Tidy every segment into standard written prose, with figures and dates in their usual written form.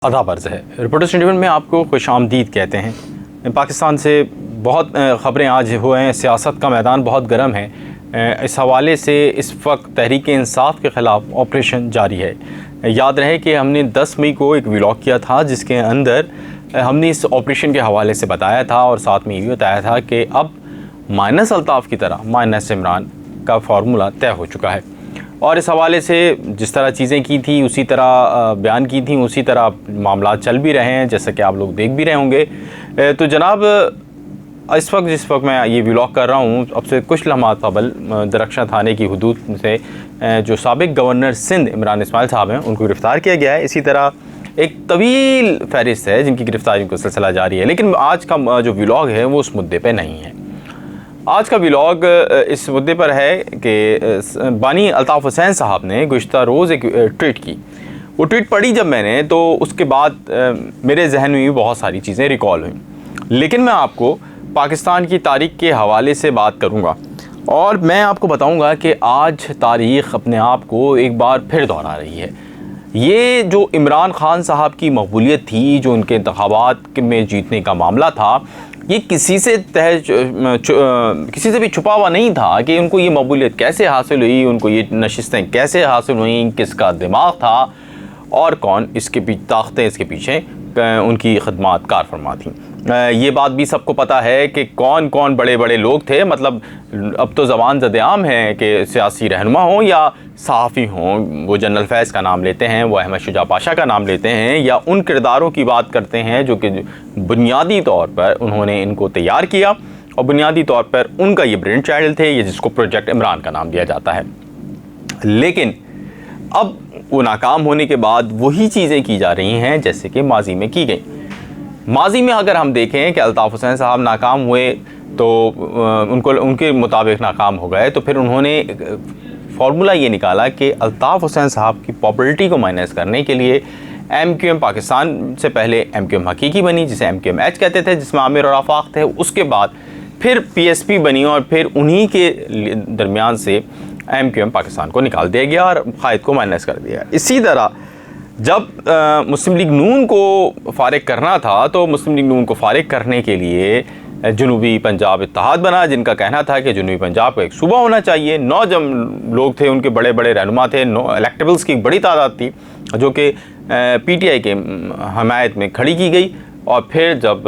आदाब अर्ज़ है। रिपोर्टर्स टीवी में आपको खुशामदीद कहते हैं। पाकिस्तान से बहुत ख़बरें आज हुए हैं। सियासत का मैदान बहुत गर्म है। इस हवाले से इस वक्त तहरीक इंसाफ के ख़िलाफ़ ऑपरेशन जारी है। याद रहे कि हमने 10 मई को एक व्लॉग किया था जिसके अंदर हमने इस ऑपरेशन के हवाले से बताया था और साथ में ये भी बताया था कि अब माइनस अल्ताफ़ की तरह माइनस इमरान का फार्मूला तय हो चुका है। और इस हवाले से जिस तरह चीज़ें की थी उसी तरह बयान की थी, उसी तरह मामला चल भी रहे हैं, जैसा कि आप लोग देख भी रहे होंगे। तो जनाब, जिस वक्त मैं ये व्लॉग कर रहा हूँ, अब से कुछ लम्हात कबल दरख्शां थाने की हदूद से जो साबिक गवर्नर सिंध इमरान इस्माइल साहब हैं उनको गिरफ़्तार किया गया है। इसी तरह एक तवील फहरिस्त है जिनकी गिरफ़्तारी का सिलसिला जारी है। लेकिन आज का जो व्लॉग है वो उस मुद्दे पर नहीं है। आज का व्लॉग इस मुद्दे पर है कि बानी अल्ताफ़ हुसैन साहब ने गुज़िश्ता रोज़ एक ट्वीट की। वो ट्वीट पढ़ी जब मैंने, तो उसके बाद मेरे जहन में भी बहुत सारी चीज़ें रिकॉल हुई। लेकिन मैं आपको पाकिस्तान की तारीख़ के हवाले से बात करूँगा और मैं आपको बताऊँगा कि आज तारीख़ अपने आप को एक बार फिर दोहरा रही है। ये जो इमरान ख़ान साहब की मकबूलियत थी, जो उनके इंतख़ाबात में जीतने का मामला था, ये किसी से भी छुपा हुआ नहीं था कि उनको ये मकबूलियत कैसे हासिल हुई, उनको ये नशिस्तें कैसे हासिल हुई, किसका दिमाग था और कौन इसके पीछे ताकतें इसके पीछे उनकी खदमात कार फरमा थी। ये बात भी सबको पता है कि कौन कौन बड़े बड़े लोग थे। मतलब अब तो ज़बान ज़द-ए-आम है कि सियासी रहनुमा हों या सहाफ़ी हों, वो जनरल फैज़ का नाम लेते हैं, वो अहमद शुजा पाशा का नाम लेते हैं या उन किरदारों की बात करते हैं जो कि बुनियादी तौर पर उन्होंने इनको तैयार किया और बुनियादी तौर पर उनका ये ब्रेन चाइल्ड थे, ये जिसको प्रोजेक्ट इमरान का नाम दिया जाता है। लेकिन अब वो नाकाम होने के बाद वही चीज़ें की जा रही हैं जैसे कि माजी में की गई। माजी में अगर हम देखें कि अल्ताफ़ हुसैन साहब नाकाम हुए तो उनके मुताबिक नाकाम हो गए, तो फिर उन्होंने फार्मूला ये निकाला कि अल्ताफ़ हुसैन साहब की पॉपुलरिटी को माइनस करने के लिए MQM पाकिस्तान से पहले MQM हकीकी बनी, जिसे MQMH कहते थे, जिसमें आमिर और आफाक थे। उसके बाद फिर PSP बनी और फिर उन्हीं के दरमियान से MQM पाकिस्तान को निकाल दिया गया और कायद को माइनस कर दिया। इसी तरह जब मुस्लिम लीग नून को फ़ारिग करना था तो मुस्लिम लीग नून को फ़ारिग करने के लिए जनूबी पंजाब इत्तेहाद बना, जिनका कहना था कि जनूबी पंजाब का एक सूबा होना चाहिए। 9 लोग थे, उनके बड़े बड़े रहनुमा थे, 9 इलेक्टेबल्स की बड़ी तादाद थी जो कि PTI के हमायत में खड़ी की गई। और फिर जब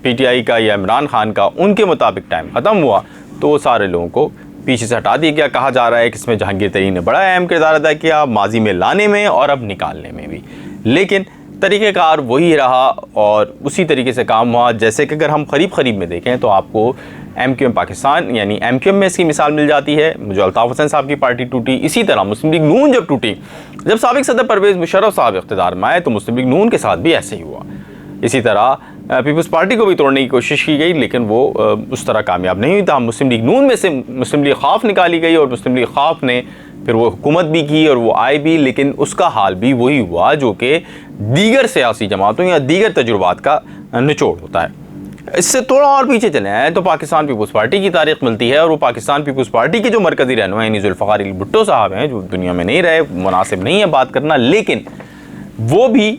PTI का या इमरान ख़ान का उनके मुताबिक टाइम ख़त्म हुआ तो सारे लोगों को पीछे से हटा दिया गया। कहा जा रहा है कि इसमें जहांगीर तरीन ने बड़ा अहम किरदार अदा किया, माजी में लाने में और अब निकालने में भी। लेकिन तरीक़ेकार वही रहा और उसी तरीके से काम हुआ। जैसे कि अगर हम करीब में देखें तो आपको MQM पाकिस्तान यानी MQM में इसकी मिसाल मिल जाती है, जो अल्ताफ़ हुसैन साहब की पार्टी टूटी। इसी तरह मुस्लिम लीग नून जब टूटी, जब साबिक़ सदर परवेज़ मुशर्रफ साहब इक़्तिदार में आए तो मुस्लिम लीग नून के साथ भी ऐसे ही हुआ। इसी तरह पीपल्स पार्टी को भी तोड़ने की कोशिश की गई, लेकिन वो उस तरह कामयाब नहीं हुई था। मुस्लिम लीग नून में से मुस्लिम लीग ख़ाफ़ निकाली गई और मुस्लिम लीग ख़ाफ़ ने फिर वो हुकूमत भी की और वो आए भी, लेकिन उसका हाल भी वही हुआ जो कि दीगर सियासी जमातों या दीगर तजुर्बात का निचोड़ होता है। इससे थोड़ा और पीछे चले आए तो पाकिस्तान पीपल्स पार्टी की तारीख़ मिलती है और वो पाकिस्तान पीपल्स पार्टी के जो मरकज़ी रहनुमा यानी ज़ुल्फ़िकार अली भुट्टो साहब हैं, जो दुनिया में नहीं रहे, मुनासिब नहीं है बात करना, लेकिन वो भी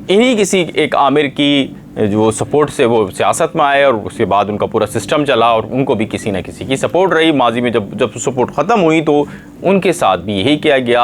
इन्हीं किसी एक आमिर की जो सपोर्ट से वो सियासत में आए और उसके बाद उनका पूरा सिस्टम चला और उनको भी किसी न किसी की सपोर्ट रही। माजी में जब सपोर्ट ख़त्म हुई तो उनके साथ भी यही किया गया।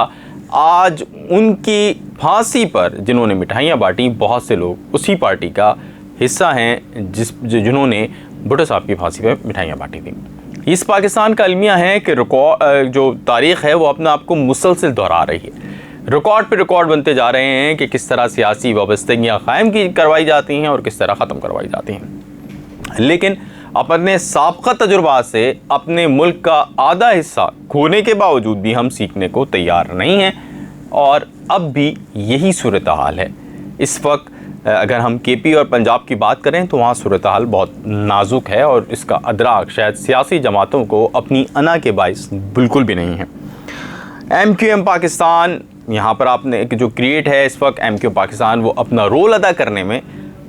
आज उनकी फांसी पर जिन्होंने मिठाइयाँ बांटी, बहुत से लोग उसी पार्टी का हिस्सा हैं जिन्होंने भुट्टो साहब की फांसी पर मिठाइयाँ बांटी थी। इस पाकिस्तान का अलमिया है कि जो तारीख़ है वो अपने आप को मुसलसल दोहरा रही है। रिकॉर्ड पे रिकॉर्ड बनते जा रहे हैं कि किस तरह सियासी वाबस्तगियाँ कायम करवाई जाती हैं और किस तरह ख़त्म करवाई जाती हैं। लेकिन अपने साबक़ा तजुर्बा से अपने मुल्क का आधा हिस्सा खोने के बावजूद भी हम सीखने को तैयार नहीं हैं और अब भी यही सूरत हाल है। इस वक्त अगर हम KP और पंजाब की बात करें तो वहाँ सूरत हाल बहुत नाजुक है और इसका अदराक शायद सियासी जमातों को अपनी अना के बाइस बिल्कुल भी नहीं है। MQM पाकिस्तान यहाँ पर आपने जो क्रिएट है इस वक्त, MQM पाकिस्तान वो अपना रोल अदा करने में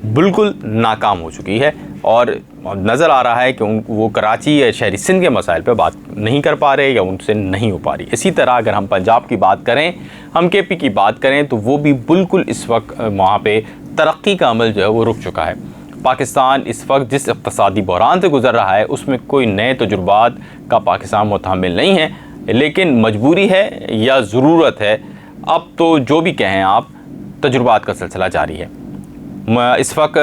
बिल्कुल नाकाम हो चुकी है और नज़र आ रहा है कि वो कराची या शहरी सिंध के मसाइल पर बात नहीं कर पा रहे या उनसे नहीं हो पा रही। इसी तरह अगर हम पंजाब की बात करें, हम KP की बात करें, तो वो भी बिल्कुल इस वक्त वहाँ पे तरक्की का अमल जो है वो रुक चुका है। पाकिस्तान इस वक्त जिस इक़्तिसादी बहरान से गुज़र रहा है उसमें कोई नए तजुर्बात का पाकिस्तान मुतहम्मिल नहीं है, लेकिन मजबूरी है या ज़रूरत है, अब तो जो भी कहें आप, तजुर्बात का सिलसिला जारी है। इस वक्त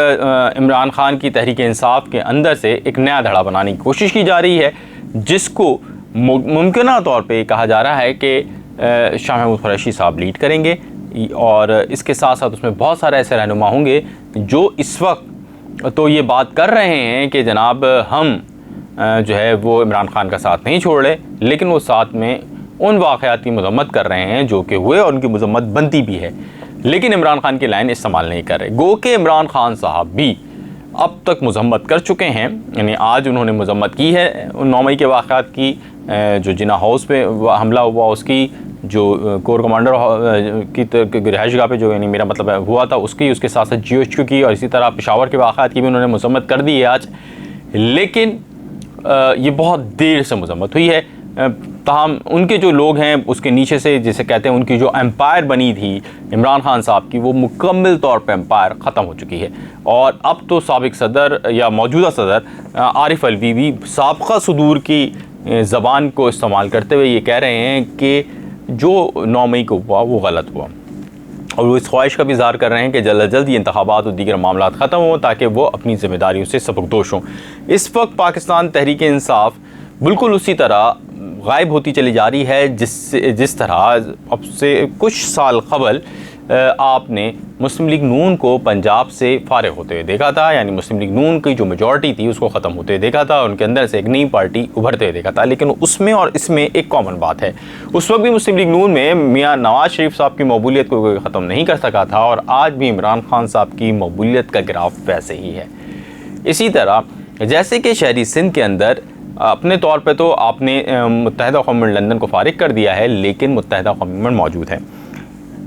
इमरान खान की तहरीक इंसाफ के अंदर से एक नया धड़ा बनाने की कोशिश की जा रही है, जिसको मुमकिन तौर पे कहा जा रहा है कि शाह महमूद कुरैशी साहब लीड करेंगे और इसके साथ साथ उसमें बहुत सारे ऐसे रहनुमा होंगे जो इस वक्त तो ये बात कर रहे हैं कि जनाब हम जो है वो इमरान खान का साथ नहीं छोड़ रहे, लेकिन वो साथ में उन वाक़यात की मज़म्मत कर रहे हैं जो कि हुए और उनकी मज़म्मत बनती भी है, लेकिन इमरान खान की लाइन इस्तेमाल नहीं कर रहे। गो के इमरान खान साहब भी अब तक मज़म्मत कर चुके हैं, यानी आज उन्होंने मज़म्मत की है उन 9 मई के वाक़यात की, जो जिना हाउस पे हमला हुआ उसकी, जो कोर कमांडर की रिहाइशगाह पे जो यानी मेरा मतलब हुआ था उसकी, उसके साथ साथ GHQ की, और इसी तरह पेशावर के वाक़यात की भी उन्होंने मज़म्मत कर दी है आज। लेकिन ये बहुत देर से मज़म्मत हुई है, ताहम उनके जो लोग हैं उसके नीचे से, जिसे कहते हैं उनकी जो एम्पायर बनी थी इमरान खान साहब की, वो मुकम्मल तौर पे एम्पायर ख़त्म हो चुकी है। और अब तो साबिक़ सदर या मौजूदा सदर आरिफ अलवी भी साबक़ा सदूर की ज़बान को इस्तेमाल करते हुए ये कह रहे हैं कि जो 9 मई को हुआ वो गलत हुआ, और वो इस ख्वाहिश का भी इज़हार कर रहे हैं कि जल्द अज जल्द ये इंतखाबात और दीगर मामला ख़त्म हों ताकि वो अपनी ज़िम्मेदारियों से सबकदोश हों। इस वक्त पाकिस्तान तहरीक इंसाफ बिल्कुल उसी तरह गायब होती चली जा रही है जिस तरह अब से कुछ साल कबल आपने मुस्लिम लीग नून को पंजाब से फारिग होते हुए देखा था, यानी मुस्लिम लीग नून की जो मेजॉरिटी थी उसको ख़त्म होते हुए देखा था, उनके अंदर से एक नई पार्टी उभरते हुए देखा था। लेकिन उसमें और इसमें एक कॉमन बात है, उस वक्त भी मुस्लिम लीग नून में मियाँ नवाज़ शरीफ साहब की मकबूलियत को कोई ख़त्म नहीं कर सका था, और आज भी इमरान खान साहब की मकबूलियत का ग्राफ वैसे ही है। इसी तरह जैसे कि शहरी सिंध के अंदर अपने तौर पे तो आपने मुत्तहिदा क़ौम लंदन को फारिग कर दिया है, लेकिन मुत्तहिदा क़ौम मौजूद है।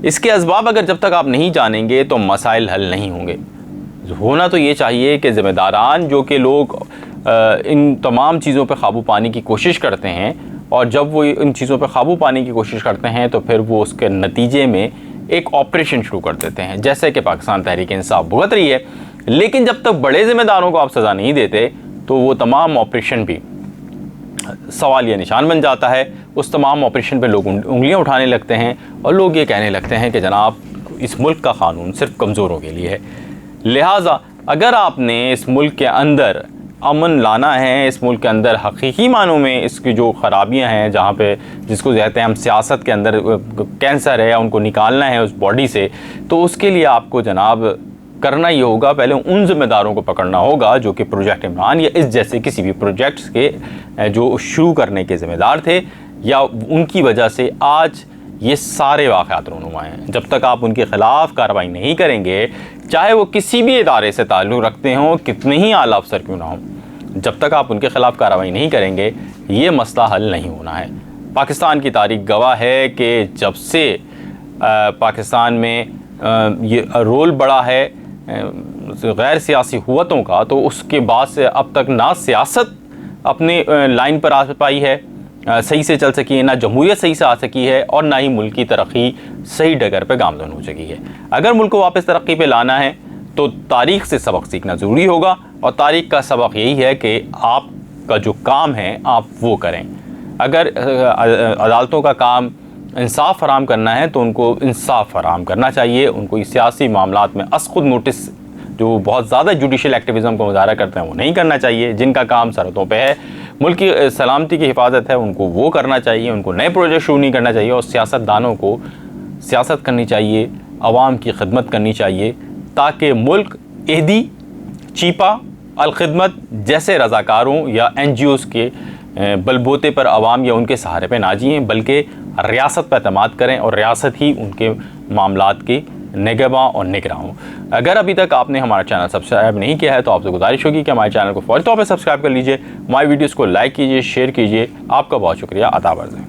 इसके असबाब अगर जब तक आप नहीं जानेंगे तो मसाइल हल नहीं होंगे। होना तो ये चाहिए कि ज़िम्मेदारान जो कि लोग इन तमाम चीज़ों पे काबू पाने की कोशिश करते हैं, और जब वो इन चीज़ों पे काबू पाने की कोशिश करते हैं तो फिर वो उसके नतीजे में एक ऑपरेशन शुरू कर देते हैं, जैसे कि पाकिस्तान तहरीक इंसाफ भुगत रही है। लेकिन जब तक बड़े ज़िम्मेदारों को आप सज़ा नहीं देते तो वो तमाम ऑपरेशन भी सवाल या निशान बन जाता है। उस तमाम ऑपरेशन पे लोग उंगलियां उठाने लगते हैं और लोग ये कहने लगते हैं कि जनाब इस मुल्क का क़ानून सिर्फ कमज़ोरों के लिए है। लिहाजा अगर आपने इस मुल्क के अंदर अमन लाना है, इस मुल्क के अंदर हकीकी मानों में इसकी जो ख़राबियाँ हैं, जहाँ पे जिसको कहते हैं हम सियासत के अंदर कैंसर है या उनको निकालना है उस बॉडी से, तो उसके लिए आपको जनाब करना ये होगा, पहले उन ज़िम्मेदारों को पकड़ना होगा जो कि प्रोजेक्ट इमरान या इस जैसे किसी भी प्रोजेक्ट्स के जो शुरू करने के ज़िम्मेदार थे, या उनकी वजह से आज ये सारे वाक़यात रूनुमा हैं। जब तक आप उनके ख़िलाफ़ कार्रवाई नहीं करेंगे, चाहे वो किसी भी इदारे से ताल्लुक़ रखते हों, कितने ही आला अफसर क्यों ना हों, जब तक आप उनके ख़िलाफ़ कार्रवाई नहीं करेंगे ये मसला हल नहीं होना है। पाकिस्तान की तारीख़ गवाह है कि जब से पाकिस्तान में ये रोल बढ़ा है गैर सियासी हुकूमतों का, तो उसके बाद से अब तक ना सियासत अपने लाइन पर आ पाई है, सही से चल सकी है, ना जमहूरियत सही से आ सकी है, और ना ही मुल्क की तरक्की सही डगर पे गामज़न हो सकी है। अगर मुल्क को वापस तरक्की पे लाना है तो तारीख़ से सबक सीखना ज़रूरी होगा, और तारीख़ का सबक यही है कि आपका जो काम है आप वो करें। अगर अदालतों का काम इंसाफ फराम करना है तो उनको इंसाफ फराम करना चाहिए, उनको सियासी मामलात में खुद नोटिस जो बहुत ज़्यादा जुडिशल एक्टिविज़म को मुजाहरा करते हैं वो नहीं करना चाहिए। जिनका काम सरहदों पे है, मुल्क की सलामती की हिफाजत है, उनको वो करना चाहिए, उनको नए प्रोजेक्ट शुरू नहीं करना चाहिए, और सियासतदानों को सियासत करनी चाहिए, आवाम की खिदमत करनी चाहिए, ताकि मुल्क एहदी, चीपा, अलखिदमत जैसे रज़ाकारों या NGOs के बलबूते पर आवाम या उनके सहारे पे ना जिएँ, बल्कि रियासत पर एतमाद करें और रियासत ही उनके मामलात की निगहबां और निगरां हो। अगर अभी तक आपने हमारा चैनल सब्सक्राइब नहीं किया है तो आपसे गुजारिश होगी कि हमारे चैनल को फौरी तौर पर सब्सक्राइब कर लीजिए, हमारी वीडियोस को लाइक कीजिए, शेयर कीजिए। आपका बहुत शुक्रिया अता बरज़ें।